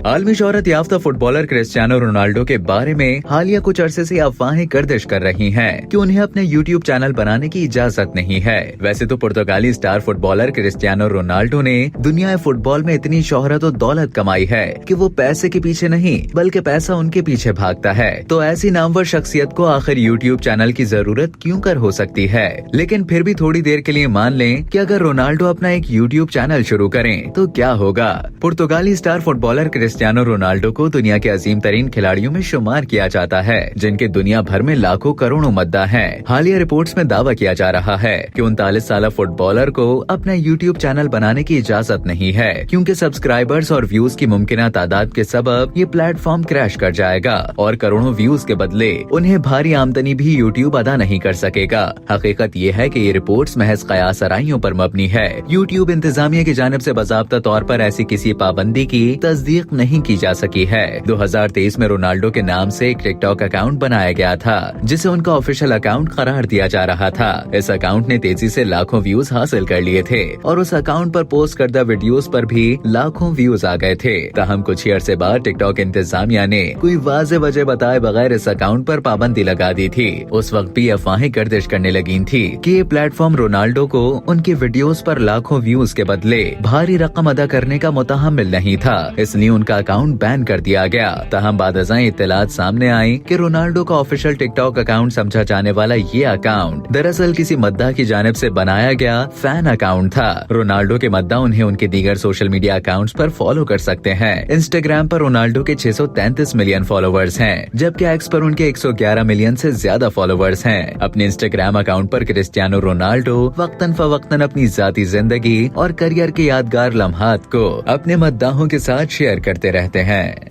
आलमी शोहरत याफ्ता फुटबॉलर क्रिस्टियानो रोनाल्डो के बारे में हालिया कुछ अरसे से अफवाहें गर्दिश कर रही हैं कि उन्हें अपने यूट्यूब चैनल बनाने की इजाजत नहीं है। वैसे तो पुर्तगाली स्टार फुटबॉलर क्रिस्टियानो रोनाल्डो ने दुनिया फुटबॉल में इतनी शोहरत और दौलत कमाई है कि वो पैसे के पीछे नहीं बल्कि पैसा उनके पीछे भागता है। तो ऐसी नामवर शख्सियत को आखिर यूट्यूब चैनल की जरूरत क्यों कर हो सकती है। लेकिन फिर भी थोड़ी देर के लिए मान लें कि अगर रोनाल्डो अपना एक यूट्यूब चैनल शुरू करें तो क्या होगा। पुर्तगाली स्टार फुटबॉलर क्रिस्टियानो रोनाल्डो को दुनिया के अजीम तरीन खिलाड़ियों में शुमार किया जाता है, जिनके दुनिया भर में लाखों करोड़ों मद्दा हैं। हालिया रिपोर्ट्स में दावा किया जा रहा है कि 39 साल फुटबॉलर को अपना यूट्यूब चैनल बनाने की इजाजत नहीं है, क्योंकि सब्सक्राइबर्स और व्यूज की मुमकिन तादाद के सबब ये प्लेटफॉर्म क्रैश कर जाएगा और करोड़ों व्यूज के बदले उन्हें भारी आमदनी भी यूट्यूब अदा नहीं कर सकेगा। हकीकत ये है कि ये रिपोर्ट्स महज कयास आराइयों पर मबनी है। यूट्यूब इंतजामिया की जानिब से बाज़ाब्ता तौर पर ऐसी किसी पाबंदी की तस्दीक नहीं की जा सकी है। 2023 में रोनाल्डो के नाम से एक टिकटॉक अकाउंट बनाया गया था, जिसे उनका ऑफिशियल अकाउंट करार दिया जा रहा था। इस अकाउंट ने तेजी से लाखों व्यूज हासिल कर लिए थे और उस अकाउंट पर पोस्ट करदा वीडियोस पर भी लाखों व्यूज आ गए थे। ताहम कुछ ही अरसे बाद टिकटॉक इंतजामिया ने कोई वाज़ेह वजह बताए बगैर इस अकाउंट पर पाबंदी लगा दी थी। उस वक्त भी अफवाहें गर्दिश करने लगी थी कि ये प्लेटफॉर्म रोनाल्डो को उनके वीडियोस पर लाखों व्यूज के बदले भारी रकम अदा करने का मुतहम्मिल नहीं था, इसलिए उनका अकाउंट बैन कर दिया गया। ताहम बादशाह इत्तलात सामने आई कि रोनाल्डो का ऑफिशियल टिकटॉक अकाउंट समझा जाने वाला ये अकाउंट दरअसल किसी मद्दा की जानिब से बनाया गया फैन अकाउंट था। रोनाल्डो के मद्दा उन्हें उनके दीगर सोशल मीडिया अकाउंट्स पर फॉलो कर सकते हैं। इंस्टाग्राम पर रोनाल्डो के 633 मिलियन फॉलोवर्स हैं, जबकि एक्स पर उनके 111 मिलियन से ज्यादा फॉलोवर्स हैं। अपने इंस्टाग्राम अकाउंट पर क्रिस्टियानो रोनाल्डो वक्तन फवक्तन अपनी जाती जिंदगी और करियर के यादगार लम्हात को अपने मद्दाहों के साथ शेयर करते रहते हैं।